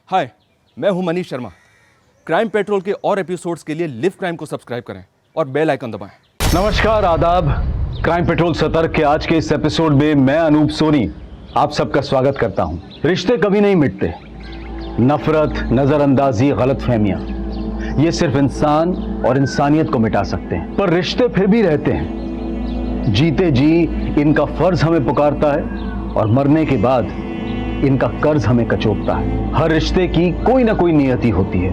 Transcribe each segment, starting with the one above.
हाय, मैं हूं Manish Sharma. Crime petrol के और एपिसोड्स के लिए लिव क्राइम को सब्सक्राइब करें और बेल आइकन दबाएं। नमस्कार, आदाब। क्राइम पेट्रोल सतर्क के आज के इस एपिसोड में मैं अनूप सोनी आप सबका स्वागत करता हूं। रिश्ते कभी नहीं मिटते। नफरत, नजरअंदाजी, गलतफहमियां, ये सिर्फ इंसान और इंसानियत को मिटा सकते हैं, पर रिश्ते फिर भी रहते हैं। जीते जी इनका फर्ज हमें पुकारता है और मरने के बाद इनका कर्ज हमें कचोटता है। हर रिश्ते की कोई ना कोई नियति होती है,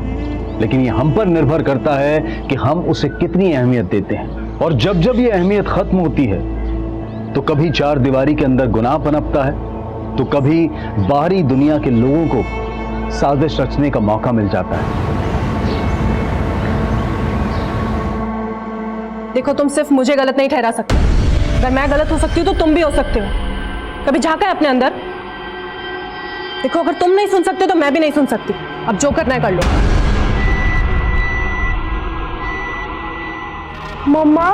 लेकिन ये हम पर निर्भर करता है कि हम उसे कितनी अहमियत देते हैं। और जब जब ये अहमियत खत्म होती है तो कभी चार दीवारी के अंदर गुनाह पनपता है, तो कभी बाहरी दुनिया के लोगों को साजिश रचने का मौका मिल जाता है। देखो, तुम सिर्फ मुझे गलत नहीं ठहरा सकते। अगर मैं गलत हो सकती हूँ तो तुम भी हो सकते हो। कभी झांका है अपने अंदर? देखो, अगर तुम नहीं सुन सकते तो मैं भी नहीं सुन सकती। अब जो करना है कर लो। मम्मा,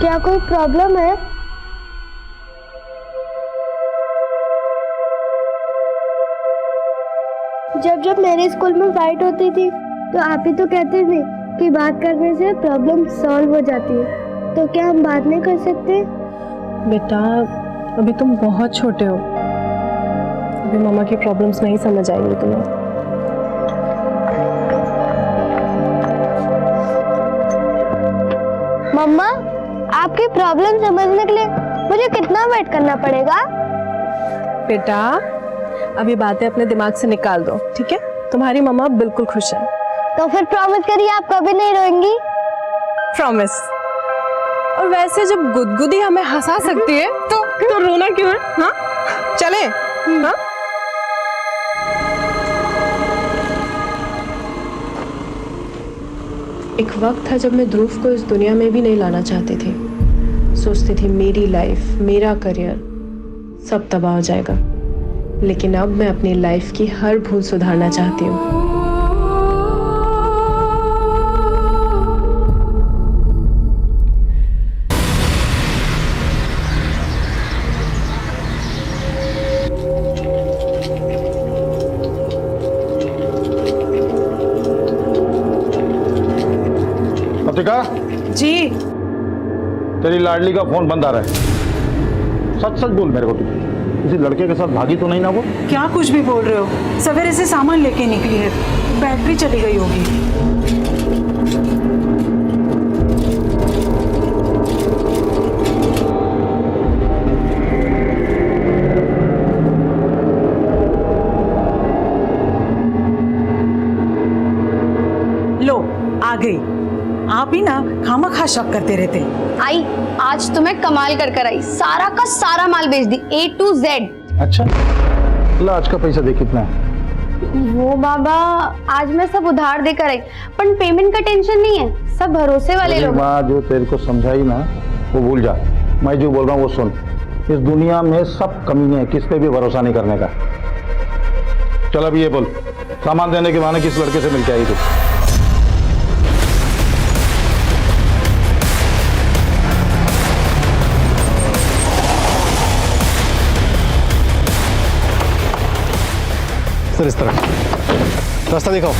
क्या कोई प्रॉब्लम है? जब जब मेरे स्कूल में फाइट होती थी तो आप ही तो कहते थे कि बात करने से प्रॉब्लम सॉल्व हो जाती है, तो क्या हम बात नहीं कर सकते? बेटा, अभी तुम बहुत छोटे हो। अभी मामा की प्रॉब्लम्स नहीं समझ आएंगी तुम्हें। मम्मा, आपकी प्रॉब्लम समझने के लिए मुझे कितना वेट करना पड़ेगा? बेटा, अब ये बातें अपने दिमाग से निकाल दो, ठीक है? तुम्हारी मम्मा बिल्कुल खुश है। तो फिर प्रॉमिस करिए आप कभी नहीं रोएंगी। प्रॉमिस। और वैसे जब गुदगुदी हमें हंसा सकती है तो रोना क्यों है? हाँ, चले। हाँ, एक वक्त था जब मैं ध्रुव को इस दुनिया में भी नहीं लाना चाहती थी। सोचती थी मेरी लाइफ, मेरा करियर सब तबाह हो जाएगा। लेकिन अब मैं अपनी लाइफ की हर भूल सुधारना चाहती हूँ। जी, तेरी लाडली का फोन बंद आ रहा है। सच सच बोल मेरे को, तू किसी लड़के के साथ भागी तो नहीं ना? वो क्या कुछ भी बोल रहे हो? सवेरे से सामान लेके निकली है, बैटरी चली गई होगी। लो, आ गई। आप ही ना खामखा शक करते रहते। आई, आज तुम्हें कमाल कर आई। सारा का सारा माल बेच दी, A to Z। अच्छा, ला आज का पैसा दे कितना है? वो बाबा, आज मैं सब उधार देकर आई, पर पेमेंट का टेंशन नहीं है, सब भरोसे वाले लोग। माँ जो तेरे को समझाई ना वो भूल जा। मैं जो बोल रहा हूँ वो सुन। इस दुनिया में सब कमीने हैं, किस पे भी भरोसा नहीं करने का। चल अब ये बोल, सामान देने के बहाने किस लड़के से मिलके आई तू? सर, इस तरह रास्ता दिखाओ।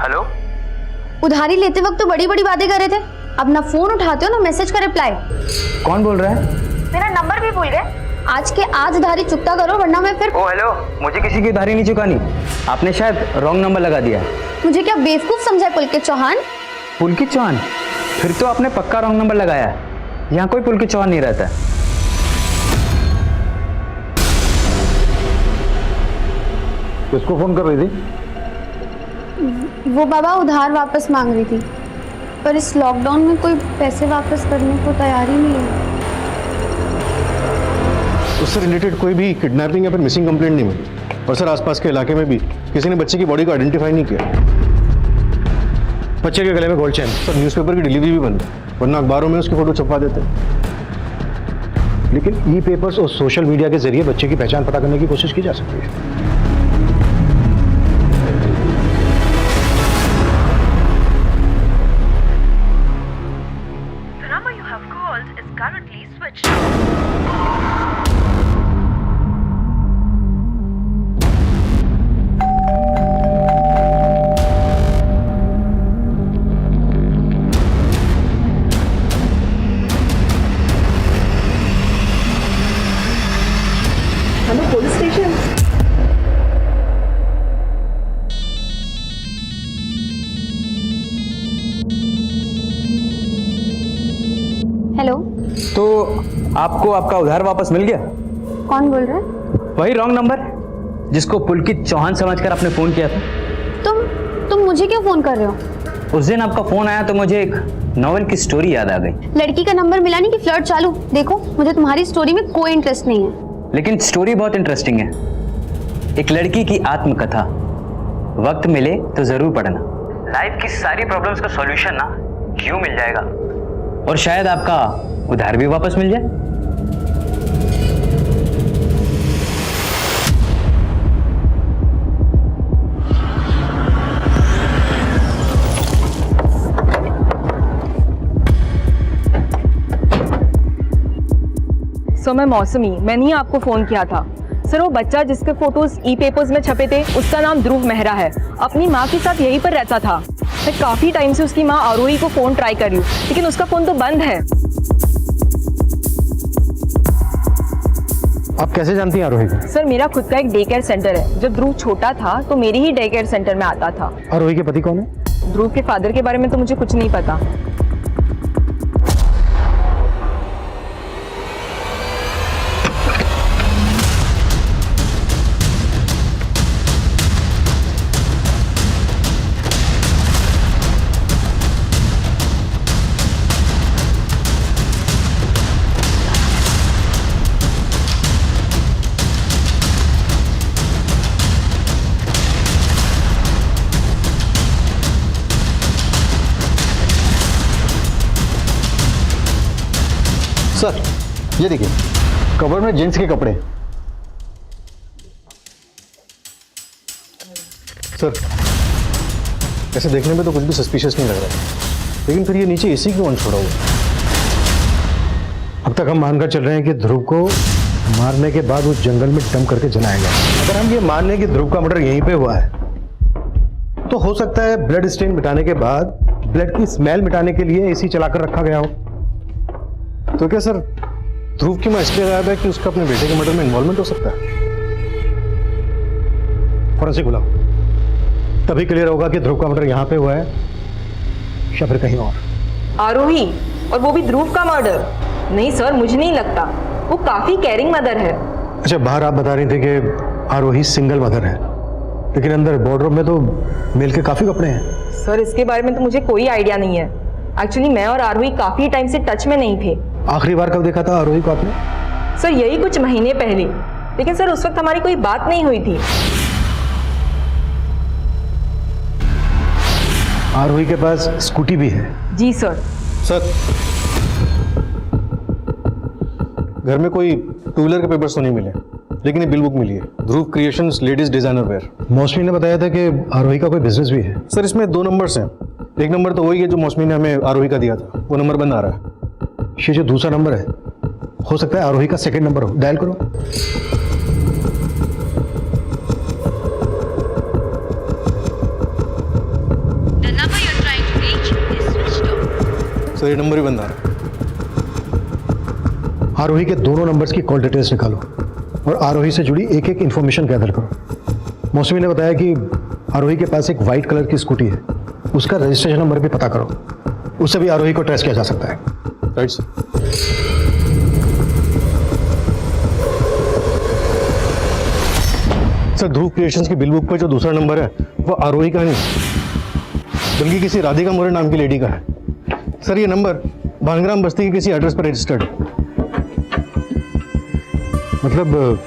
हेलो, उधारी लेते वक्त तो बड़ी बड़ी बातें कर रहे थे, अब ना फोन उठाते हो ना मैसेज का रिप्लाई। कौन बोल रहा है? मेरा नंबर भी भूल गए। आज के आज उधारी चुकता करो, वरना मैं फिर। ओ हेलो, मुझे किसी की उधारी नहीं चुकानी। आपने शायद रॉन्ग नंबर लगा दिया है। मुझे क्या बेवकूफ समझा है पुलकित चौहान? पुलकित चौहान? फिर तो आपने पक्का रॉन्ग नंबर लगाया है। यहाँ कोई पुलकित चौहान नहीं रहता। किसको फोन कर रही थी? वो बाबा उधार वापस मांग रही थी, पर इस लॉकडाउन में कोई पैसे वापस करने को तैयार ही नहीं है। उससे रिलेटेड कोई भी किडनैपिंग या फिर मिसिंग कंप्लेंट नहीं मिली। और सर, आसपास के इलाके में भी किसी ने बच्चे की बॉडी को आइडेंटिफाई नहीं किया। बच्चे के गले में गोल्ड चेन। सर, न्यूज़पेपर की डिलीवरी भी बंद है, वरना अखबारों में उसकी फोटो छपवा देते। लेकिन ई पेपर्स और सोशल मीडिया के जरिए बच्चे की पहचान पता करने की कोशिश की जा सकती है। Hello police station. हेलो, तो आपको आपका उधार वापस मिल गया? कौन बोल रहा है? वही रॉन्ग नंबर जिसको पुलकित चौहान समझकर आपने फोन किया था। तुम मुझे क्यों फोन कर रहे हो? उस दिन आपका फोन आया तो मुझे एक नॉवेल की स्टोरी याद आ गई। लड़की का नंबर मिला नहीं कि फ्लर्ट चालू? देखो, मुझे तुम्हारी स्टोरी में कोई इंटरेस्ट नहीं है। लेकिन स्टोरी बहुत इंटरेस्टिंग है। एक लड़की की आत्मकथा। वक्त मिले तो जरूर पढ़ना। लाइफ की सारी प्रॉब्लम्स का सॉल्यूशन ना यूं मिल जाएगा, और शायद आपका उधार भी वापस मिल जाए। सर मैं मौसमी, मैंने ही आपको फ़ोन किया था। सर वो बच्चा जिसके फोटोज ई पेपर्स में छपे थे उसका नाम ध्रुव मेहरा है। अपनी माँ के साथ यहीं पर रहता था। मैं काफ़ी टाइम से उसकी माँ आरोही को फ़ोन ट्राई कर रही हूँ, लेकिन उसका फ़ोन तो बंद है। आप कैसे जानती हैं आरोही को? सर मेरा खुद का एक डे केयर सेंटर है। जब ध्रुव छोटा था तो मेरे ही डे केयर सेंटर में आता था। आरोही के पति कौन है? ध्रुव के फादर के बारे में तो मुझे कुछ नहीं पता। सर ये देखिए, कवर में जेंट्स के कपड़े। सर ऐसे देखने में तो कुछ भी सस्पिशियस नहीं लग रहा है, लेकिन फिर ये नीचे एसी क्यों ऑन छोड़ा हुआ? अब तक हम मानकर चल रहे हैं कि ध्रुव को मारने के बाद उस जंगल में डंप करके जलाया गया। अगर हम ये मान लें कि ध्रुव का मर्डर यहीं पे हुआ है, तो हो सकता है ब्लड स्टेन मिटाने के बाद ब्लड की स्मेल मिटाने के लिए एसी चलाकर रखा गया हो। तो क्या सर ध्रुव की मां इसलिए गायब है कि उसका अपने बेटे के मर्डर में इन्वॉल्वमेंट हो सकता है? फॉरेंसिक बुलाओ, तभी क्लियर होगा कि ध्रुव का मर्डर यहाँ पे हुआ है या फिर कहीं और। आरोही, और वो भी ध्रुव का मर्डर? नहीं सर, मुझे नहीं लगता। वो काफ़ी केयरिंग मदर है। अच्छा, बाहर आप बता रही थी कि आरोही सिंगल मदर है, लेकिन अंदर वार्डरोब में तो मेल के काफी कपड़े हैं। सर इसके बारे में तो मुझे कोई आइडिया नहीं है। एक्चुअली मैं और आरोही काफ़ी टाइम से टच में नहीं थे। आखिरी बार कब देखा था आरोही को आपने? सर यही कुछ महीने पहले, लेकिन सर उस वक्त हमारी कोई बात नहीं हुई थी। आरोही के पास स्कूटी भी है? जी सर। सर घर में कोई टू व्हीलर के पेपर्स तो नहीं मिले, लेकिन ये बिल बुक मिली है, ध्रुव क्रिएशंस लेडीज डिजाइनर वेयर। मौसमी ने बताया था कि आरोही का कोई बिजनेस भी है। सर इसमें 2 नंबर्स हैं। एक नंबर तो वही है जो मौसमी ने हमें आरोही का दिया था, वो नंबर बंद आ रहा है। ये जो दूसरा नंबर है, हो सकता है आरोही का सेकंड नंबर हो। डायल करो। सर ये नंबर ही बंद आ रहा है। आरोही के दोनों नंबर्स की कॉल डिटेल्स निकालो और आरोही से जुड़ी एक एक इंफॉर्मेशन गैदर करो। मौसमी ने बताया कि आरोही के पास एक वाइट कलर की स्कूटी है, उसका रजिस्ट्रेशन नंबर भी पता करो, उससे भी आरोही को ट्रेस किया जा सकता है। Right sir. सर ध्रुव क्रिएशंस की बिल बुक पे जो दूसरा नंबर है वो आरोही का नहीं, बल्कि किसी राधिका मोरे नाम की लेडी का है। सर ये नंबर भानग्राम बस्ती के किसी एड्रेस पर रजिस्टर्ड है। मतलब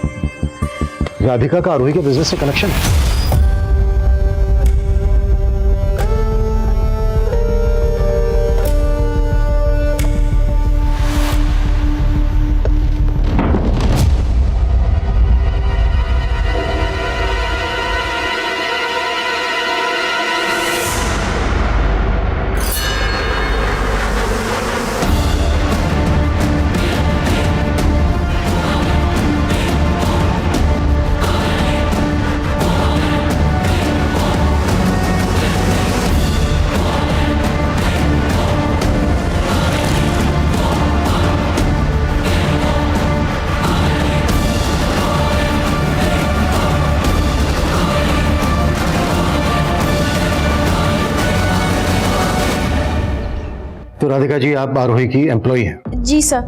राधिका का आरोही के बिजनेस से कनेक्शन है। तो राधिका जी, आप आरोही की एम्प्लॉय हैं। जी सर।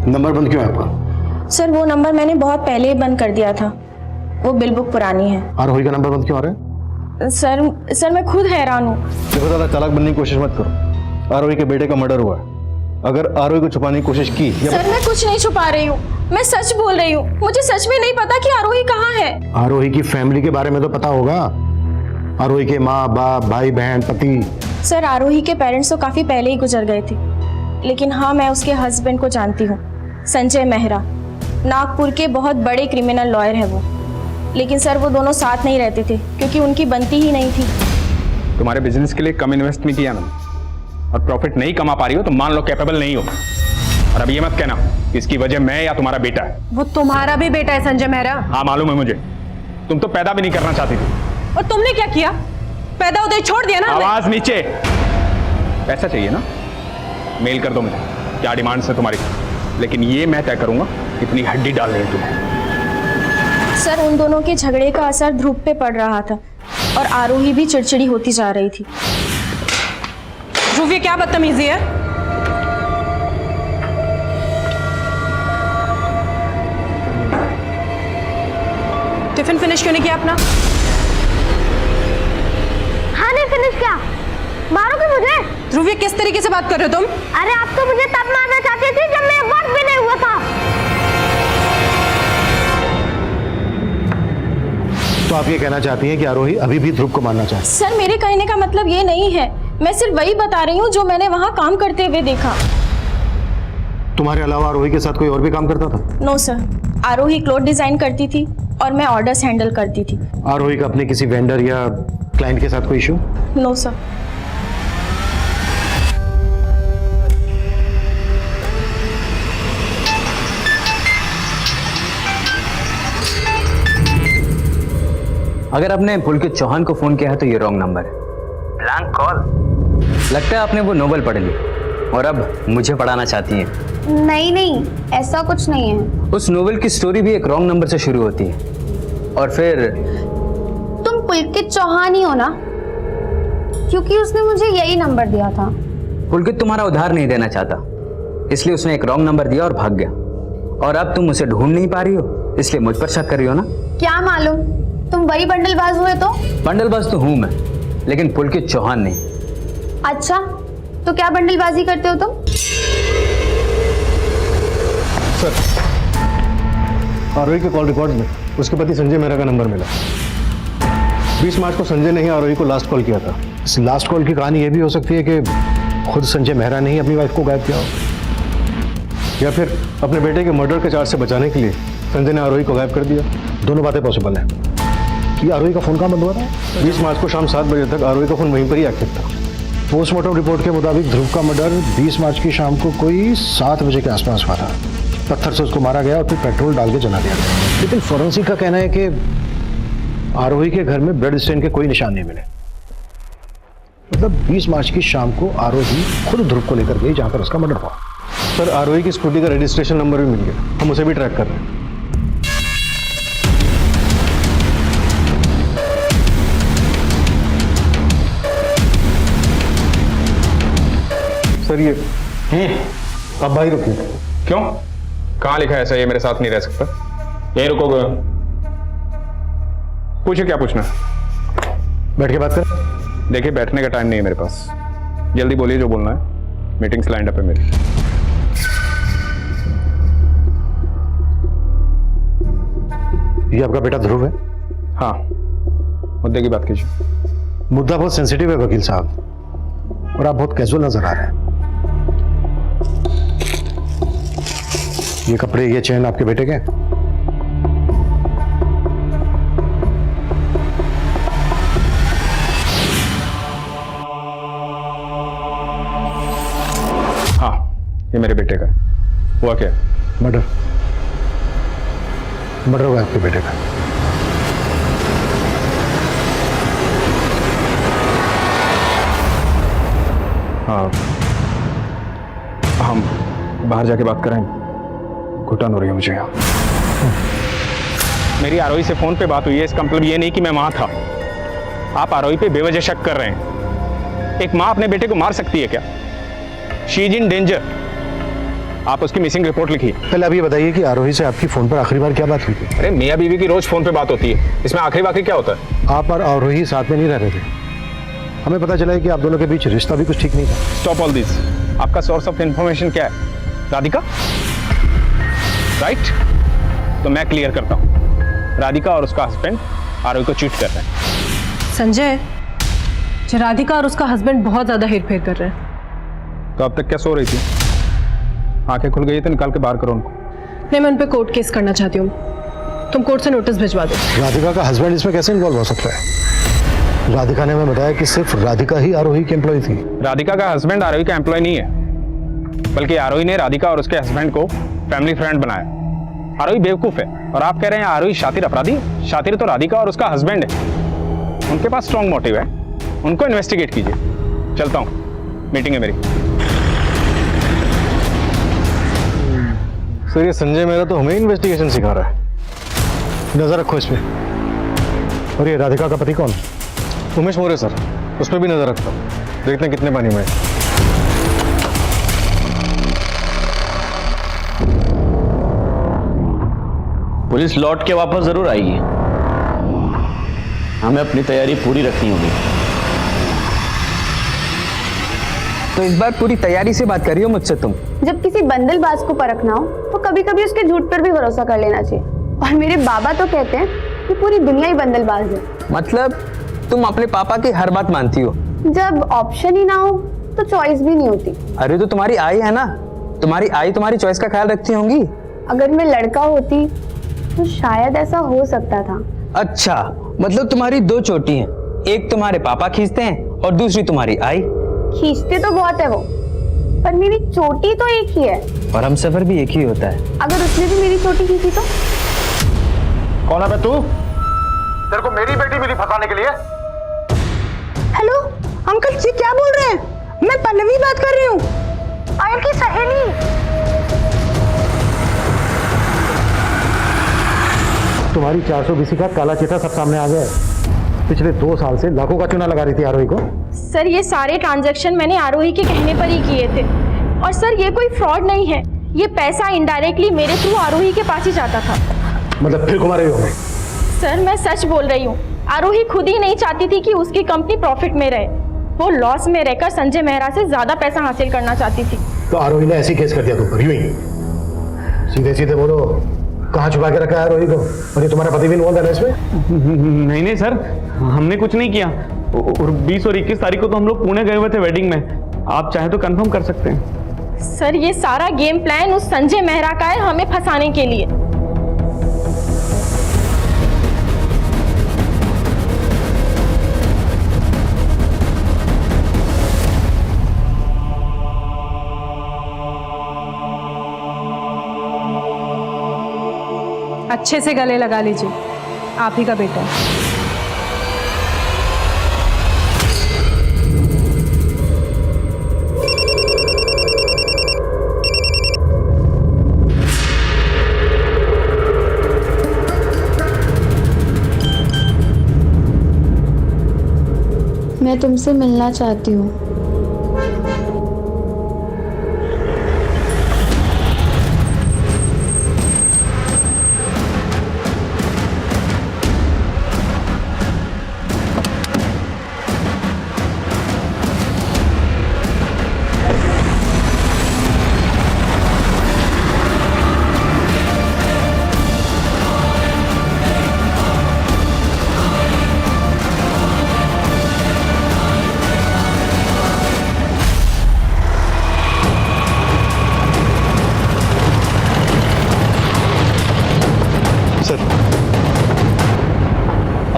नंबर बंद क्यों है आपका? सर वो नंबर मैंने बहुत पहले ही बंद कर दिया था, वो बिल बुक पुरानी है। आरोही का नंबर बंद क्यों आ रहा है? सर मैं खुद हैरान हूँ। देखो दादा, चालाक बनने की कोशिश मत करो। आरोही के बेटे का मर्डर हुआ है। अगर आरोही को छुपाने की कोशिश की सर मैं कुछ नहीं छुपा रही हूँ, मैं सच बोल रही हूँ। मुझे सच में नहीं पता कि आरोही कहाँ है। आरोही की फैमिली के बारे में तो पता होगा। आरोही के माँ बाप, भाई बहन, पति। सर आरोही के पेरेंट्स तो काफी पहले ही गुजर गए थे, लेकिन हाँ मैं उसके हस्बैंड को जानती हूँ, संजय मेहरा। नागपुर के बहुत बड़े क्रिमिनल लॉयर है वो। लेकिन सर वो दोनों साथ नहीं रहते थे क्योंकि उनकी बनती ही नहीं थी। तुम्हारे बिजनेस के लिए कम इन्वेस्ट नहीं किया मैंने और प्रॉफिट नहीं कमा पा रही हो तो मान लो कैपेबल नहीं हो। और अब ये मत कहना कि इसकी वजह मैं या तुम्हारा बेटा है। वो तुम्हारा भी बेटा है संजय मेहरा। हाँ मालूम है मुझे, तुम तो पैदा भी नहीं करना चाहती थी। और तुमने क्या किया? पैदा होते ही छोड़ दिया ना। आवाज नीचे। पैसा चाहिए ना, मेल कर दो मुझे, क्या डिमांड है तुम्हारी, लेकिन ये मैं तय करूंगा कितनी हड्डी डाल रही है तुम्हें। सर उन दोनों के झगड़े का असर ध्रुव पे पड़ रहा था और आरोही भी चिड़चिड़ी होती जा रही थी। ध्रुव, ये क्या बदतमीजी है? टिफिन फिनिश क्यों नहीं किया अपना? हाँ नहीं फिनिश किया। मारोगे मुझे? ध्रुव, ये किस तरीके से बात कर रहे हो तुम? अरे आप तो मुझे तब मारना चाहती थी जब मेरा वक्त भी नहीं हुआ था। तो आप ये कहना चाहती हैं कि आरोही अभी भी ध्रुव को मारना चाहती है? सर मेरे कहने का मतलब ये नहीं है, मैं सिर्फ वही बता रही हूँ जो मैंने वहाँ काम करते हुए देखा। तुम्हारे अलावा आरोही के साथ कोई और भी काम करता था? नो सर, आरोही क्लोथ डिजाइन करती थी और मैं ऑर्डर्स हैंडल करती थी। आरोही का अपने किसी वेंडर या क्लाइंट के साथ कोई इशू? No sir. अगर आपने पुलकित चौहान को फोन किया है तो ये रॉन्ग नंबर है। Blank call. लगता है आपने वो नोवेल पढ़ ली और अब मुझे पढ़ाना चाहती हैं। नहीं ऐसा कुछ नहीं है। उस नोवेल की स्टोरी भी एक रॉन्ग नंबर से शुरू होती है और फिर तुम पुलकित चौहान ही हो ना? क्योंकि उसने मुझे यही नंबर दिया था। पुलकित तुम्हारा उधार नहीं देना चाहता, इसलिए उसने एक रॉन्ग नंबर दिया और भाग गया। और अब तुम उसे ढूंढ नहीं पा रही हो, इसलिए मुझ पर शक कर रही हो ना? क्या मालूम, तुम वही बंडलबाज हुए तो? बंडलबाज तो हूं मैं, लेकिन पुलकित चौहान नहीं। अच्छा, तो क्या बंडलबाजी करते हो तुम? सर, आरोही के कॉल रिकॉर्ड में उसके पति संजय मेहरा का नंबर मिला। 20 मार्च को संजय ने ही आरोही को लास्ट कॉल किया था। इस लास्ट कॉल की कहानी यह भी हो सकती है कि खुद संजय मेहरा ने ही अपनी वाइफ को गायब किया हो, या फिर अपने बेटे के मर्डर के चार्ज से बचाने के लिए संजय ने आरोही को गायब कर दिया। दोनों बातें पॉसिबल है। कि आरोही का फोन कहाँ बंद हुआ था? 20 मार्च को शाम 7 बजे तक आरोही का फोन वहीं पर ही एक्टिव था। पोस्टमार्टम रिपोर्ट के मुताबिक ध्रुव का मर्डर 20 मार्च की शाम को कोई 7 बजे के आसपास हुआ था। पत्थर से उसको मारा गया और फिर पेट्रोल डाल के जला दिया गया। लेकिन फॉरेंसिक का कहना है कि आरोही के घर में ब्लड स्टेन के कोई निशान नहीं मिले। मतलब 20 मार्च की शाम को आरोही खुद ध्रुव को लेकर गई जहां पर उसका मर्डर हुआ। सर, आरोही की स्कूटी का रजिस्ट्रेशन नंबर भी मिल गया, हम उसे भी ट्रैक कर रहे हैं। सर ये आप भाई रुकिए। क्यों? कहाँ लिखा है ऐसा ये मेरे साथ नहीं रह सकता? यहीं रुकोगे? पूछे क्या पूछना? बैठ के बात कर। देखिए बैठने का टाइम नहीं है मेरे पास, जल्दी बोलिए जो बोलना है, मीटिंग्स लाइंड अप है मेरी। ये आपका बेटा ध्रुव है? हाँ, मुद्दे की बात कीजिए। मुद्दा बहुत सेंसिटिव है वकील साहब, और आप बहुत कैजुअल नजर आ रहे हैं। ये कपड़े, ये चेन आपके बेटे के? हाँ, ये मेरे बेटे का है। हुआ क्या? मर्डर हुआ आपके बेटे का। हाँ, हम बाहर जाके बात करें, घुटन हो रही है मुझे यहाँ। मेरी आरोही से फोन पे बात हुई है, इसका मतलब ये नहीं कि मैं वहां था। आप आरोही पे बेवजह शक कर रहे हैं। एक माँ अपने बेटे को मार सकती है क्या? She is in danger. आप उसकी मिसिंग रिपोर्ट लिखिए। पहले आप ये बताइए कि आरोही से आपकी फोन पर आखिरी बार क्या बात हुई थी? अरे मियाँ बीवी की रोज फोन पे बात होती है, इसमें आखिरी वाकई क्या होता है? आप और आरोही साथ में नहीं रह रहे थे। हमें पता चला है कि आप दोनों के बीच रिश्ता भी कुछ ठीक नहीं था। Stop all this. आपका सोर्स ऑफ इंफॉर्मेशन क्या है? राधिका, राइट? तो मैं क्लियर करता हूँ, राधिका और उसका हस्बैंड आरोही को चीट कर रहे हैं। संजय, राधिका और उसका हस्बैंड बहुत ज्यादा हेरफेर कर रहे हैं। तो अब तक क्या सो रही थी? आंखें खुल गई तो निकाल के बाहर करो उनको। नहीं, मैं उन पे कोर्ट केस करना चाहती हूँ। तुम कोर्ट से नोटिस भिजवा दो। राधिका का हस्बैंड इसमें कैसे इन्वॉल्व हो सकता है? राधिका ने हमें बताया कि सिर्फ राधिका ही आरोही की एम्प्लॉय थी। राधिका का हस्बैंड आरोही का एम्प्लॉय नहीं है, बल्कि आरोही ने राधिका और उसके हस्बैंड को फैमिली फ्रेंड बनाया। आरोही बेवकूफ है और आप कह रहे हैं आरोही शातिर अपराधी? शातिर तो राधिका और उसका हस्बैंड है। उनके पास स्ट्रॉन्ग मोटिव है, उनको इन्वेस्टिगेट कीजिए। चलता हूँ, मीटिंग है मेरी। सर ये संजय मेहरा तो हमें इन्वेस्टिगेशन सिखा रहा है। नजर रखो इस पे। और ये राधिका का पति कौन? उमेश मोरे सर, उस पर भी नजर रखता हूँ। देखते हैं कितने पानी में है। पुलिस लौट के वापस जरूर आएगी, हमें अपनी तैयारी पूरी रखनी होगी। तो इस बार पूरी तैयारी से बात कर रही हो मुझसे तुम? जब किसी बंदलबाज को परखना हो तो कभी कभी उसके झूठ पर भी भरोसा कर लेना चाहिए। और मेरे बाबा तो कहते हैं कि पूरी दुनिया ही बंदलबाज है। मतलब तुम अपने पापा की हर बात मानती हो? जब ऑप्शन ही ना हो तो चॉइस भी नहीं होती। अरे तो तुम्हारी आई है ना, तुम्हारी आई तुम्हारी चॉइस का ख्याल रखती होंगी। अगर मैं लड़का होती तो शायद ऐसा हो सकता था। अच्छा, मतलब तुम्हारी दो चोटी हैं, एक तुम्हारे पापा खींचते हैं और दूसरी तुम्हारी आई। खींचते तो बहुत है वो, पर मेरी चोटी तो एक ही है। और हम सफर भी एक ही होता है। अगर उसने भी मेरी चोटी खींची तो? कौन है बे तू? तेरे को मेरी बेटी मिली फंसाने के लिए? हेलो अंकल जी, क्या बोल रहे हैं? मैं पल्लवी बात कर रही हूँ, आयल की सहेली। तुम्हारी 420 का काला चिट्ठा सब सामने आ गया है। पिछले 2 साल से लाखों का चूना लगा रही थी आरोही को। सर ये सारे ट्रांजैक्शन मैंने आरोही के कहने पर ही किए थे। और सर ये कोई फ्रॉड नहीं है, ये पैसा इनडायरेक्टली मेरे थ्रू आरोही के पास ही जाता था। मतलब फिर घुमा रही हो हमें? सर मैं सच बोल रही हूँ, आरोही खुद ही नहीं चाहती थी कि उसकी कंपनी प्रॉफिट में रहे। वो लॉस में रहकर संजय मेहरा से ज्यादा पैसा हासिल करना चाहती थी। तो आरोही ने ऐसी केस कर दिया तुम पर, यूं ही? सीधे सीधे बोलो, कहाँ छुपा के रखा है आरोही को? और ये तुम्हारा पति भी इन्वॉल्व है इसमें? नहीं नहीं सर, हमने कुछ नहीं किया। और 20 और 21 तारीख को तो हम लोग पुणे गए हुए थे वेडिंग में। आप चाहे तो कंफर्म कर सकते हैं। सर ये सारा गेम प्लान उस संजय मेहरा का है, हमें फंसाने के लिए। अच्छे से गले लगा लीजिए, आप ही का बेटा है। मैं तुमसे मिलना चाहती हूँ।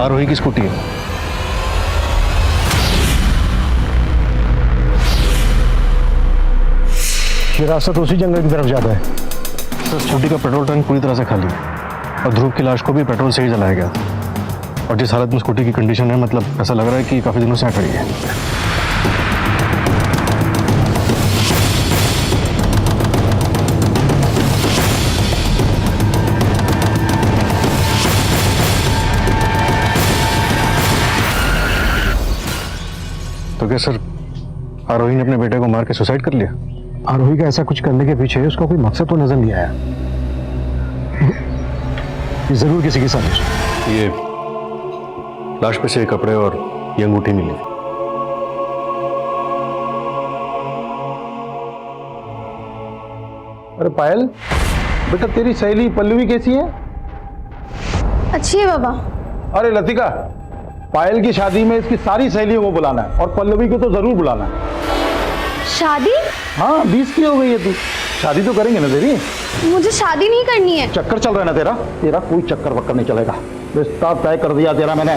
आरोही की स्कूटी है। ये रास्ता तो उसी जंगल की तरफ जाता है। सर स्कूटी का पेट्रोल टैंक पूरी तरह से खाली है और ध्रुव की लाश को भी पेट्रोल से ही जलाया गया था। और जिस हालत में स्कूटी की कंडीशन है, मतलब ऐसा लग रहा है कि काफी दिनों से यहाँ खड़ी है। तो क्या सर आरोही ने अपने बेटे को मार के सुसाइड कर लिया? आरोही का ऐसा कुछ करने के पीछे उसका कोई मकसद तो नजर नहीं आया। ये जरूर किसी की साजिश। ये लाश पे से कपड़े और ये अंगूठी मिली। अरे पायल, बेटा तेरी सहेली पल्लवी कैसी है? अच्छी है बाबा। अरे लतिका, पायल की शादी में इसकी सारी सहेलियों को बुलाना है और पल्लवी को तो जरूर बुलाना है। शादी? हाँ, 20 की हो गई है तू, शादी तो करेंगे ना तेरी। मुझे शादी नहीं करनी है। चक्कर चल रहा है ना तेरा? तेरा कोई चक्कर वक्कर नहीं चलेगा, रिश्ता तय कर दिया तेरा मैंने।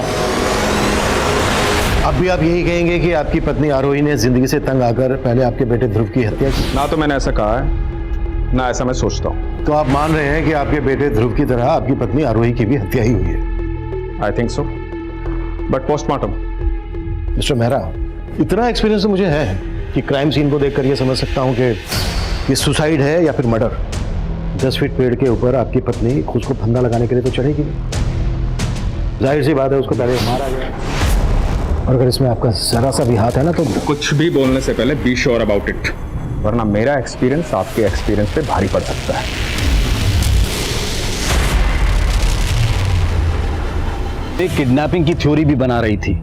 अब भी आप यही कहेंगे कि आपकी पत्नी आरोही ने जिंदगी से तंग आकर पहले आपके बेटे ध्रुव की हत्या की? ना तो मैंने ऐसा कहा है, ना ऐसा मैं सोचता हूँ। तो आप मान रहे हैं कि आपके बेटे ध्रुव की तरह आपकी पत्नी आरोही की भी हत्या ही हुई है? I think so, but postmortem. Mister Mehra, इतना एक्सपीरियंस तो मुझे है कि क्राइम सीन को देखकर यह समझ सकता हूं कि ये सुसाइड है या फिर मर्डर। 10 फीट पेड़ के ऊपर आपकी पत्नी खुद को फंदा लगाने के लिए तो चढ़ेगी नहीं। जाहिर सी बात है उसको पहले मारा गया, और अगर इसमें आपका जरा सा भी हाथ है ना तो कुछ भी बोलने से पहले बी श्योर अबाउट इट, वरना मेरा एक्सपीरियंस आपके एक्सपीरियंस पे भारी पड़ सकता है। एक किडनैपिंग की थ्योरी भी बना रही थी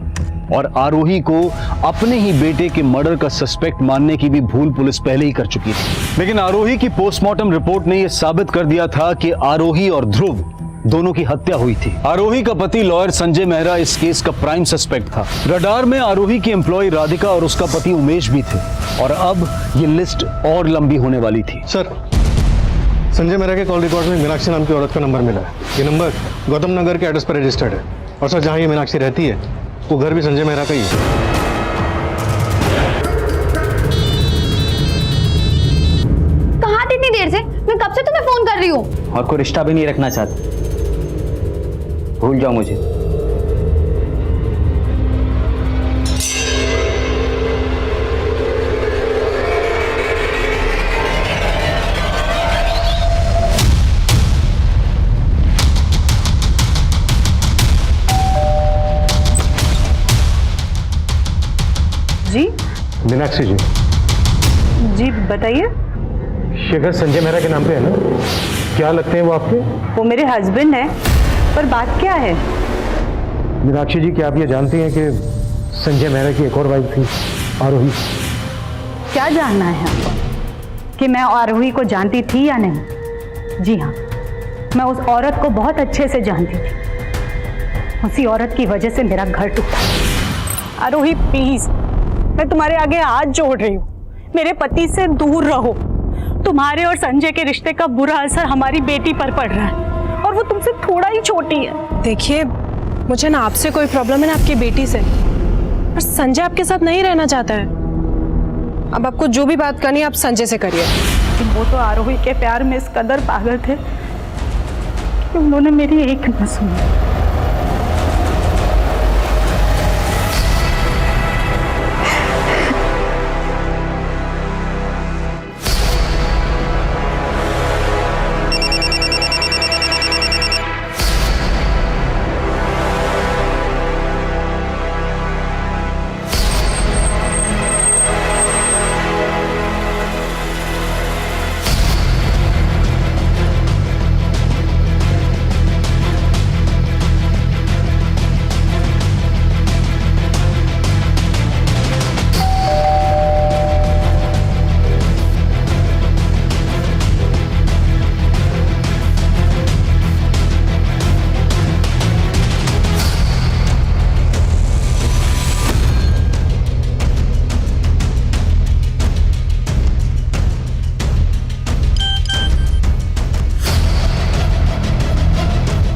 और आरोही को अपने ही बेटे के मर्डर का सस्पेक्ट मानने की भी भूल पुलिस पहले ही कर चुकी थी। लेकिन आरोही की पोस्टमार्टम रिपोर्ट ने यह साबित कर दिया था कि आरोही और ध्रुव दोनों की हत्या हुई थी। आरोही का पति लॉयर संजय मेहरा इस केस का प्राइम सस्पेक्ट था। रडार में आरोही की एम्प्लॉय राधिका और उसका पति उमेश भी थे, और अब ये लिस्ट और लंबी होने वाली थी। सर, संजय मेहरा के कॉल रिकॉर्ड में मीनाक्षी नाम की औरत का नंबर मिला है। ये नंबर गौतम नगर के एड्रेस पर रजिस्टर्ड है, और सर जहाँ ये मीनाक्षी रहती है वो घर भी संजय मेहरा का ही है। कहाँ थी इतनी देर से? मैं कब से तुम्हें फोन कर रही हूँ। और कोई रिश्ता भी नहीं रखना चाहती, भूल जाओ मुझे। जी मीनाक्षी जी, जी बताइए। शेखर संजय मेहरा के नाम पे है ना? क्या लगते हैं वो आपके? वो मेरे हस्बैंड है, पर बात क्या है? मीनाक्षी जी, क्या आप ये जानती हैं कि संजय मेहरा की एक और वाइफ थी, आरोही? क्या जानना है आपको कि मैं आरोही को जानती थी या नहीं? जी हाँ, मैं उस औरत को बहुत अच्छे से जानती थी। उसी औरत की वजह से मेरा घर टूटा। आरोही प्लीज, मैं तुम्हारे आगे हाथ जोड़ रही हूँ, मेरे पति से दूर रहो। तुम्हारे और संजय के रिश्ते का बुरा असर हमारी बेटी पर पड़ रहा है, और वो तुमसे थोड़ा ही छोटी है। देखिए, मुझे ना आपसे कोई प्रॉब्लम है ना आपकी बेटी से, पर संजय आपके साथ नहीं रहना चाहता है। अब आपको जो भी बात करनी है आप संजय से करिए। वो तो आरोही के प्यार में इस कदर पागल थे कि उन्होंने मेरी एक न सुनी।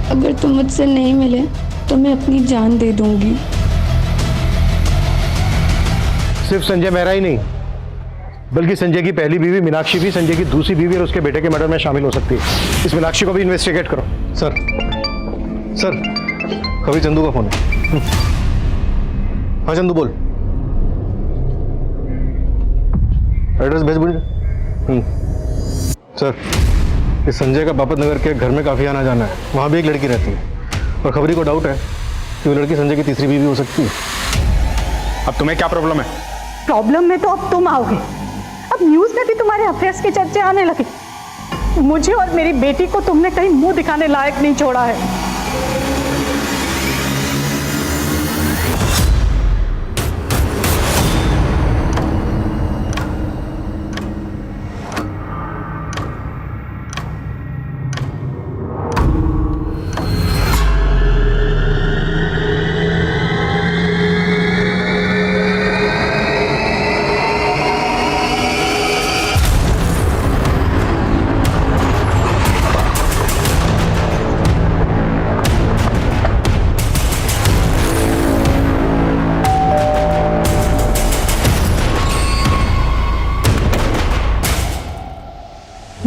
अगर तुम मुझसे नहीं मिले तो मैं अपनी जान दे दूंगी। सिर्फ संजय मेहरा ही नहीं, बल्कि संजय की पहली बीवी मीनाक्षी भी संजय की दूसरी बीवी और उसके बेटे के मर्डर में शामिल हो सकती है। इस मीनाक्षी को भी इन्वेस्टिगेट करो। सर, सर, कभी चंदू का फोन है। हाँ चंदू बोल। एड्रेस भेज बोलिए। सर, इस संजय का बापत नगर के घर में काफी आना जाना है, वहाँ भी एक लड़की रहती है, और खबरी को डाउट है कि वो लड़की संजय की तीसरी बीवी हो सकती है। अब तुम्हें क्या प्रॉब्लम है? प्रॉब्लम में तो अब तुम आओगे। अब न्यूज में भी तुम्हारे अफेयर्स के चर्चे आने लगे। मुझे और मेरी बेटी को तुमने कहीं मुंह दिखाने लायक नहीं छोड़ा है।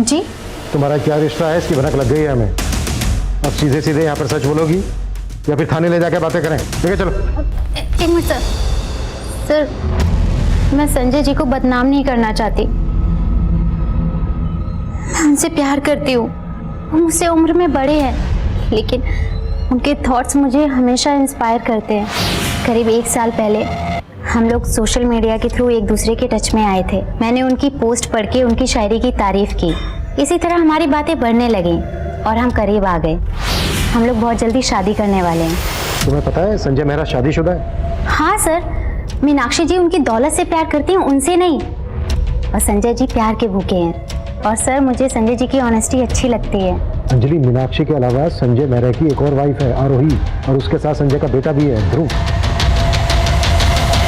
जी तुम्हारा क्या रिश्ता है, इसकी भनक लग गई है हमें। अब सीधे सीधे यहाँ पर सच बोलोगी या फिर थाने ले जाकर बातें करें? ठीक है चलो। एक मिनट सर। सर मैं संजय जी को बदनाम नहीं करना चाहती। मैं उनसे प्यार करती हूँ, वो मुझसे उम्र में बड़े हैं, लेकिन उनके थॉट्स मुझे हमेशा इंस्पायर करते हैं। करीब 1 साल पहले हम लोग सोशल मीडिया के थ्रू एक दूसरे के टच में आए थे। मैंने उनकी पोस्ट पढ़ के उनकी शायरी की तारीफ की। इसी तरह हमारी बातें बढ़ने लगीं और हम करीब आ गए। हम लोग बहुत जल्दी शादी करने वाले हैं। तुम्हें पता है संजय मेहरा शादीशुदा है? हाँ सर, मीनाक्षी जी उनकी दौलत से प्यार करती हैं, उनसे नहीं। और संजय जी प्यार के भूखे हैं। और सर मुझे संजय जी की ऑनेस्टी अच्छी लगती है। अंजलि, मीनाक्षी के अलावा संजय मेहरा की एक और वाइफ है, आरोही, और उसके साथ संजय का बेटा भी है, ध्रुव।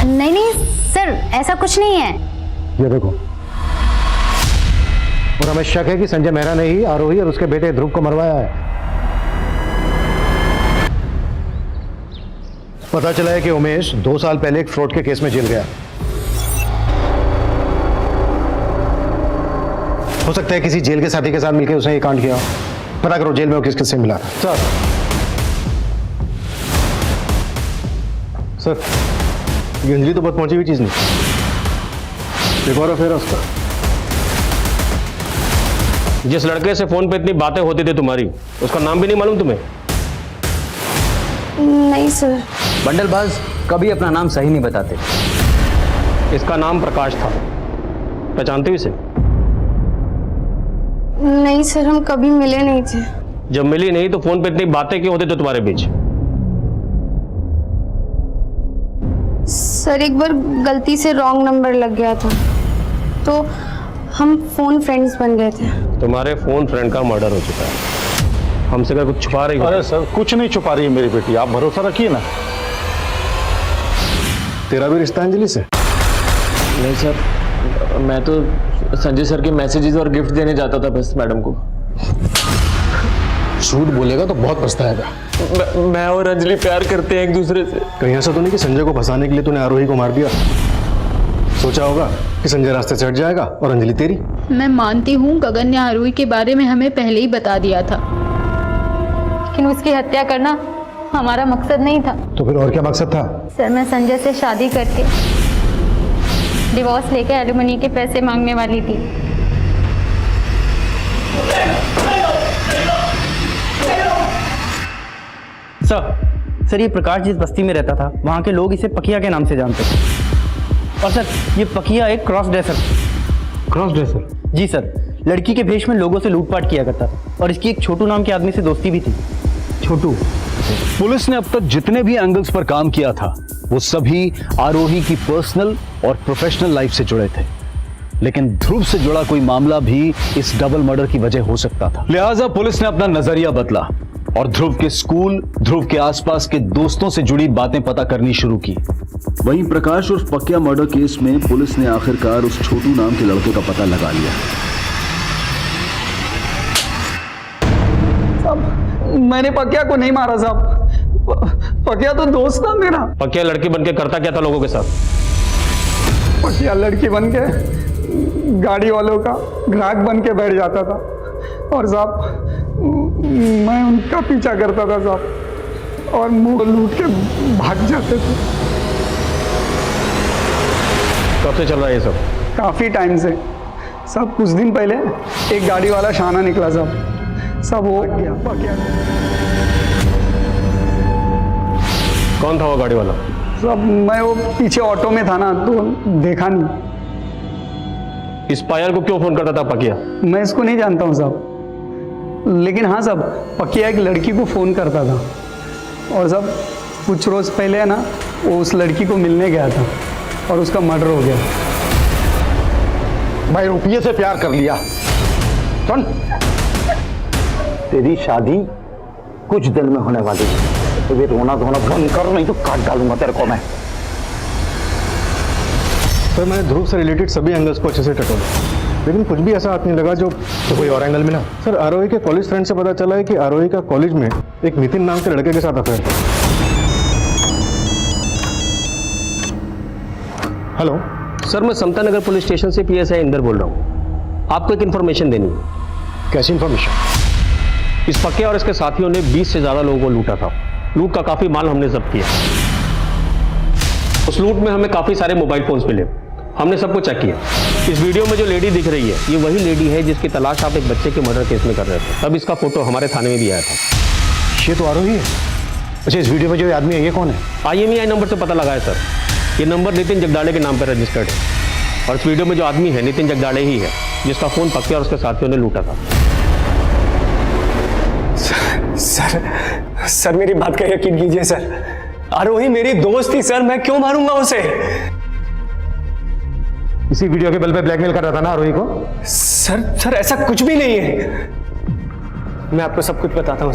नहीं नहीं सर, ऐसा कुछ नहीं है। ये देखो, और हमें शक है कि संजय मेहरा ने ही आरोही और उसके बेटे ध्रुव को मरवाया है। पता चला है कि उमेश 2 साल पहले एक फ्रॉड के केस में जेल गया। हो सकता है किसी जेल के साथी के साथ मिलकर उसने ये कांड किया। पता करो जेल में वो किस किससे मिला था। सर ये अंजलि तो बहुत पहुंची हुई चीज नहीं। एक और अफेयर है उसका। जिस लड़के से फोन पे इतनी बातें होती थी तुम्हारी, उसका नाम भी नहीं मालूम तुम्हें? नहीं सर। बंडलबाज कभी अपना नाम सही नहीं बताते। इसका नाम प्रकाश था, पहचानते हो इसे? नहीं सर, हम कभी मिले नहीं थे। जब मिली नहीं तो फोन पे इतनी बातें क्यों होती थी तुम्हारे बीच? सर एक बार गलती से रॉन्ग नंबर लग गया था, तो हम फोन फ्रेंड्स बन गए थे। तुम्हारे फोन फ्रेंड का मर्डर हो चुका है। हमसे क्या कुछ छुपा रही हो? अरे सर कुछ नहीं छुपा रही है मेरी बेटी, आप भरोसा रखिए ना। तेरा भी रिश्ता अंजलि से? नहीं सर, मैं तो संजय सर के मैसेजेस और गिफ्ट देने जाता था बस मैडम को। झूठ बोलेगा तो बहुत पछताएगा। मैं और अंजलि प्यार करते हैं एक दूसरे से। कहीं ऐसा तो नहीं कि संजय को फंसाने के लिए तूने आरोही को मार दिया? सोचा होगा कि संजय रास्ते से हट जाएगा और अंजलि तेरी। मैं मानती हूँ गगन ने आरोही के बारे में हमें पहले ही बता दिया था, लेकिन उसकी हत्या करना हमारा मकसद नहीं था। तो फिर और क्या मकसद था? सर मैं संजय से शादी करके डिवोर्स लेके एलिमनी के पैसे मांगने वाली थी। सर ये प्रकाश जिस बस्ती में रहता था वहाँ के लोग इसे पकिया के नाम से जानते थे। और सर ये पकिया एक क्रॉस ड्रेसर। Cross dresser? जी सर, लड़की के भेष में लोगों से लूटपाट किया करता था और इसकी एक छोटू नाम के आदमी से दोस्ती भी थी। छोटू। पुलिस ने अब तक जितने भी एंगल्स पर काम किया था वो सभी आरोही की पर्सनल और प्रोफेशनल लाइफ से जुड़े थे, लेकिन ध्रुव से जुड़ा कोई मामला भी इस डबल मर्डर की वजह हो सकता था। लिहाजा पुलिस ने अपना नजरिया बदला और ध्रुव के स्कूल, ध्रुव के आसपास के दोस्तों से जुड़ी बातें पता करनी शुरू की। वहीं प्रकाश उर्फ पकिया मर्डर केस में पुलिस ने आखिरकार उस छोटू नाम के लड़के का पता लगा लिया। मैंने पकिया को नहीं मारा साहब, पकिया तो दोस्त था मेरा। पकिया लड़की बनके करता क्या था लोगों के साथ? पकिया लड़की बन के गाड़ी वालों का ग्राहक बन के बैठ जाता था और साहब मैं उनका पीछा करता था साहब, और मुंह लूट के भाग जाते थे। कब से चल रहा है ये सब? काफी टाइम से सब। कुछ दिन पहले एक गाड़ी वाला शाना निकला सब वो पकिया। कौन था वो गाड़ी वाला? सब मैं वो पीछे ऑटो में था ना, तो देखा नहीं। इस पायल को क्यों फोन करता था पकिया? मैं इसको नहीं जानता हूँ साहब, लेकिन हाँ साहब, पकिया एक लड़की को फ़ोन करता था और साहब कुछ रोज़ पहले है ना वो उस लड़की को मिलने गया था और उसका मर्डर हो गया। भाई रुपये से प्यार कर लिया। सुन, तेरी शादी कुछ दिन में होने वाली है, तो ये रोना धोना बंद कर, नहीं तो काट डालूंगा तेरे को मैं। सर मैंने ध्रुव से रिलेटेड सभी एंगल्स को अच्छे से टटोला, लेकिन कुछ भी ऐसा हाथ नहीं लगा जो तो कोई और एंगल मिला। सर आरोही के कॉलेज फ्रेंड से पता चला है कि आरोही का कॉलेज में एक नितिन नाम के लड़के के साथ अफेयर था। हेलो सर, मैं समता नगर पुलिस स्टेशन से PSI इंदर बोल रहा हूँ। आपको एक इन्फॉर्मेशन देनी है। कैसी इन्फॉर्मेशन? इस पक्के और इसके साथियों ने 20 से ज्यादा लोगों को लूटा था। लूट का काफी माल हमने जब्त किया। उस लूट में हमें काफी सारे मोबाइल फोन्स मिले, हमने सबको चेक किया। इस वीडियो में जो लेडी दिख रही है, ये वही लेडी है जिसकी तलाश आप एक बच्चे के मर्डर केस में कर रहे थे। तब इसका फोटो हमारे थाने में भी आया था। ये तो आरोही है। अच्छा, इस वीडियो में जो आदमी है ये कौन है? IMEI नंबर से पता लगा है सर। ये नंबर नितिन जगदाड़े के नाम पर रजिस्टर्ड है और इस वीडियो में जो आदमी है नितिन जगदाड़े ही है जिसका फोन पक्के और उसके साथियों ने लूटा था। सर मेरी बात का यकीन कीजिए सर, आरोही मेरी दोस्त थी सर, मैं क्यों मारूंगा उसे? इसी वीडियो के बल पे ब्लैकमेल कर रहा था ना आरोही को? सर ऐसा कुछ भी नहीं है। मैं आपको सब कुछ बताता हूं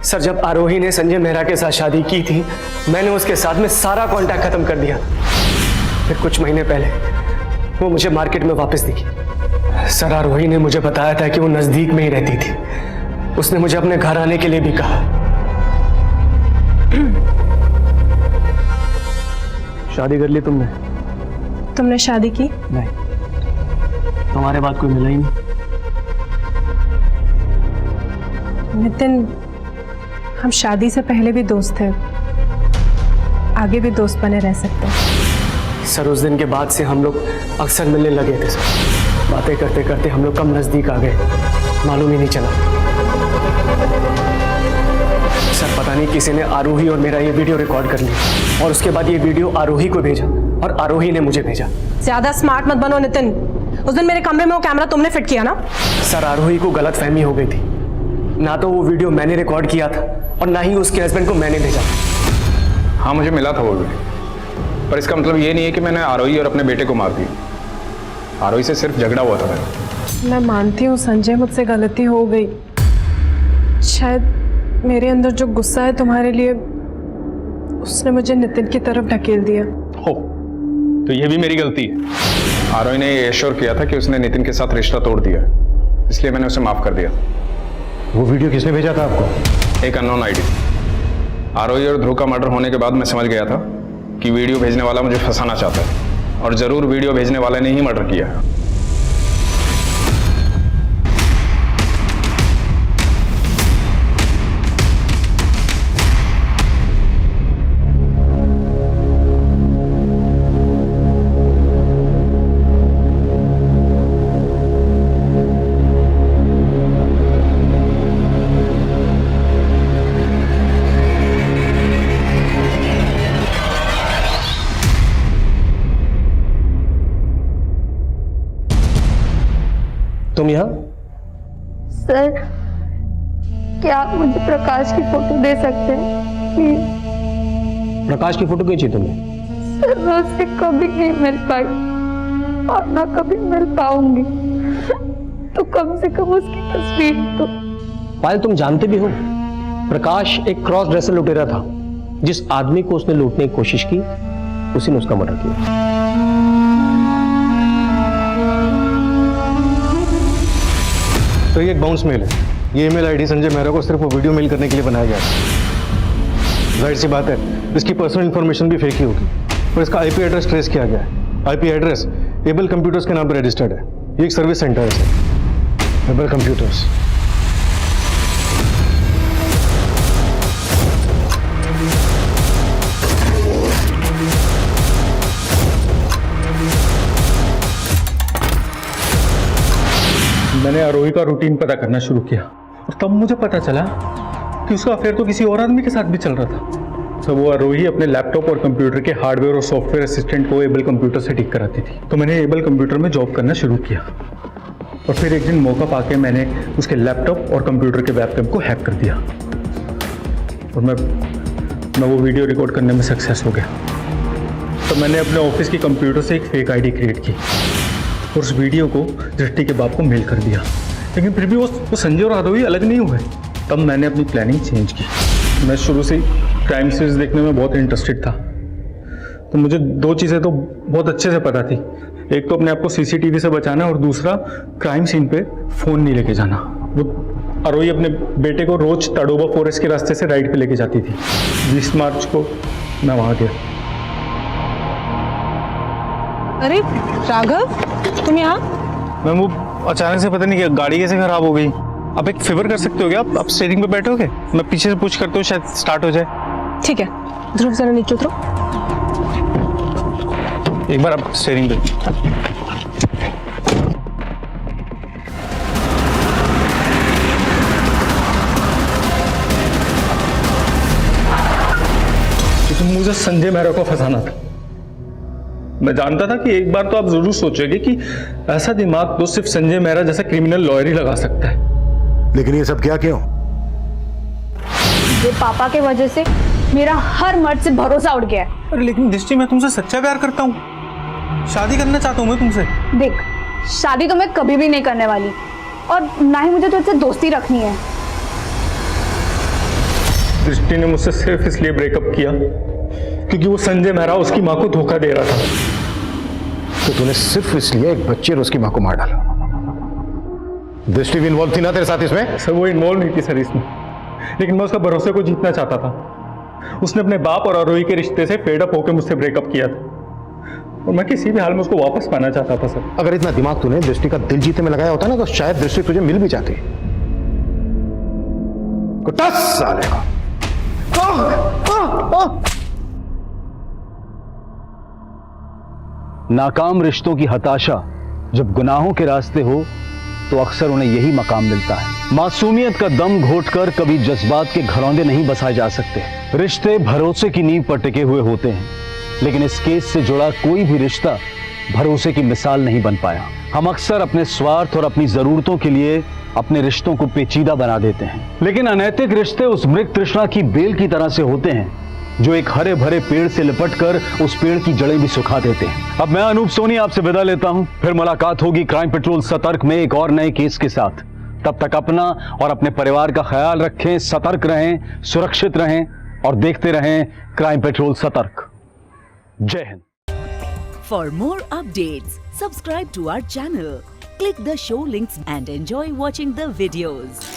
सर, जब आरोही ने संजय मेहरा के साथ शादी की थी, मैंने उसके साथ में सारा कांटेक्ट खत्म कर दिया। फिर कुछ महीने पहले वो मुझे मार्केट में वापस दिखी। सर आरोही ने मुझे बताया था कि वो नजदीक में ही रहती थी। उसने मुझे अपने घर आने के लिए भी कहा। शादी कर ली तुमने? तुमने शादी की? नहीं, तुम्हारे बाद कोई मिला ही नहीं। नितिन, हम शादी से पहले भी दोस्त थे, आगे भी दोस्त बने रह सकते हैं। सर उस दिन के बाद से हम लोग अक्सर मिलने लगे थे सर। बातें करते करते हम लोग कम नजदीक आ गए, मालूम ही नहीं चला। सर पता नहीं किसी ने आरोही और मेरा ये वीडियो रिकॉर्ड कर लिया और उसके बाद ये वीडियो आरोही को भेजा और आरोही ने मुझे भेजा। ज्यादा स्मार्ट मत बनो नितिन। उस दिन मेरे कमरे में वो कैमरा तुमने फिट किया ना? सर आरोही को गलतफहमी हो गई थी। ना तो वो वीडियो मैंने रिकॉर्ड किया था और ना ही उसके हस्बैंड को मैंने भेजा। हाँ मुझे मिला था वो वीडियो, पर इसका मतलब ये नहीं है कि मैंने आरोही और अपने बेटे को मार दिया। आरोही से सिर्फ झगड़ा हुआ था मेरा। मैं मानती हूँ संजय, मुझसे गलती हो गई। शायद मेरे अंदर जो गुस्सा है तुम्हारे लिए, उसने मुझे नितिन की तरफ ढकेल दिया। हो, तो ये भी मेरी गलती है। आरोही ने ये एश्योर किया था कि उसने नितिन के साथ रिश्ता तोड़ दिया, इसलिए मैंने उसे माफ कर दिया। वो वीडियो किसने भेजा था आपको? एक अननोन आईडी। आरोही और ध्रुव का मर्डर होने के बाद मैं समझ गया था कि वीडियो भेजने वाला मुझे फंसाना चाहता है और जरूर वीडियो भेजने वाले ने ही मर्डर किया है। तुम यहाँ? सर क्या आप मुझे प्रकाश की फोटो दे सकते हैं प्लीज? प्रकाश की फोटो क्यों चाहिए तुम्हें? सर मैं उससे कभी नहीं मिल पाई और ना कभी मिल पाऊंगी, तो कम से कम उसकी तस्वीर तो। पायल तुम जानते भी हो प्रकाश एक क्रॉस ड्रेसर लुटेरा था। जिस आदमी को उसने लूटने की कोशिश की उसी ने उसका मर्डर किया। तो ये एक बाउंस मेल है। ये ईमेल आईडी संजय मेहरा को सिर्फ वो वीडियो मेल करने के लिए बनाया गया है। जाहिर सी बात है इसकी पर्सनल इंफॉर्मेशन भी फेक ही होगी, पर इसका IP एड्रेस ट्रेस किया गया है। IP एड्रेस एबल कंप्यूटर्स के नाम पर रजिस्टर्ड है। ये एक सर्विस सेंटर है सर, एबल कंप्यूटर्स। मैंने आरोही का रूटीन पता करना शुरू किया और तब मुझे पता चला कि उसका अफेयर तो किसी और आदमी के साथ भी चल रहा था। सर वो आरोही अपने लैपटॉप और कंप्यूटर के हार्डवेयर और सॉफ्टवेयर असिस्टेंट को एबल कंप्यूटर से ठीक कराती थी। तो मैंने एबल कंप्यूटर में जॉब करना शुरू किया और फिर एक दिन मौका पाके मैंने उसके लैपटॉप और कंप्यूटर के वेबकैम को हैक कर दिया और मैं वो वीडियो रिकॉर्ड करने में सक्सेस हो गया। तो मैंने अपने ऑफिस के कंप्यूटर से एक फेक आईडी क्रिएट की और उस वीडियो को दृष्टि के बाप को मेल कर दिया, लेकिन फिर भी वो संजय और आरोही अलग नहीं हुए। तब मैंने अपनी प्लानिंग चेंज की। मैं शुरू से क्राइम सीरीज देखने में बहुत इंटरेस्टेड था, तो मुझे दो चीज़ें तो बहुत अच्छे से पता थी। एक तो अपने आप को सीसीटीवी से बचाना और दूसरा क्राइम सीन पे फ़ोन नहीं लेके जाना। वो आरोही अपने बेटे को रोज तड़ोबा फॉरेस्ट के रास्ते से राइड पे लेके जाती थी। 20 मार्च को मैं वहाँ गया। अरे राघव, तुम यहाँ? मैम वो अचानक से पता नहीं क्या गाड़ी कैसे खराब हो गई। आप एक फेवर कर सकते हो क्या? आप स्टीयरिंग पे बैठोगे? मैं पीछे से पुश करता हूँ, शायद स्टार्ट हो जाए। ठीक है, ध्रुव जरा नीचे उतरो। एक बार आप स्टीयरिंग पे। तो मुझे संजय मेहरा को फंसाना था। मैं जानता था कि एक बार तो आप जरूर सोचोगे कि ऐसा दिमाग तो सिर्फ संजय मेहरा जैसा क्रिमिनल लॉयर ही लगा सकता है। लेकिन ये सब क्या क्यों? ये पापा के वजह से मेरा हर मर्द से भरोसा उड़ गया है। अरे लेकिन दृष्टि, मैं तुमसे सच्चा प्यार करता हूँ, शादी करना चाहता हूँ मैं तुमसे। देख, शादी तो मैं कभी भी नहीं करने वाली और ना ही मुझे तुझसे दोस्ती रखनी है। दृष्टि ने मुझसे सिर्फ इसलिए ब्रेकअप किया क्योंकि वो संजय मेहरा उसकी माँ को धोखा दे रहा था। तो तूने सिर्फ इसलिए एक बच्चे और उसकी माँ को मार डाला? दृष्टि भी इन्वॉल्व थी ना तेरे साथ इसमें? सर वो इन्वॉल्व नहीं थी सर इसमें, लेकिन मैं उसका भरोसे को जीतना चाहता था। उसने अपने बाप और आरोही के रिश्ते से फेड अप होकर मुझसे ब्रेकअप किया था और मैं किसी भी हाल में उसको वापस पाना चाहता था सर। अगर इतना दिमाग तूने दृष्टि का दिल जीतने में लगाया होता ना तो शायद दृष्टि तुझे मिल भी जाती। कुत्ता साले का। नाकाम रिश्तों की हताशा जब गुनाहों के रास्ते हो तो अक्सर उन्हें यही मकाम मिलता है। मासूमियत का दम घोटकर कभी जज्बात के घरौंदे नहीं बसाए जा सकते। रिश्ते भरोसे की नींव पर टिके हुए होते हैं, लेकिन इस केस से जुड़ा कोई भी रिश्ता भरोसे की मिसाल नहीं बन पाया। हम अक्सर अपने स्वार्थ और अपनी जरूरतों के लिए अपने रिश्तों को पेचीदा बना देते हैं, लेकिन अनैतिक रिश्ते उस मृग तृष्णा की बेल की तरह से होते हैं जो एक हरे भरे पेड़ से लिपटकर उस पेड़ की जड़ें भी सुखा देते हैं। अब मैं अनूप सोनी आपसे विदा लेता हूं, फिर मुलाकात होगी क्राइम पेट्रोल सतर्क में एक और नए केस के साथ। तब तक अपना और अपने परिवार का ख्याल रखें, सतर्क रहें, सुरक्षित रहें और देखते रहें क्राइम पेट्रोल सतर्क। जय Hind. For more updates, subscribe to our channel, click the show links and enjoy watching the videos.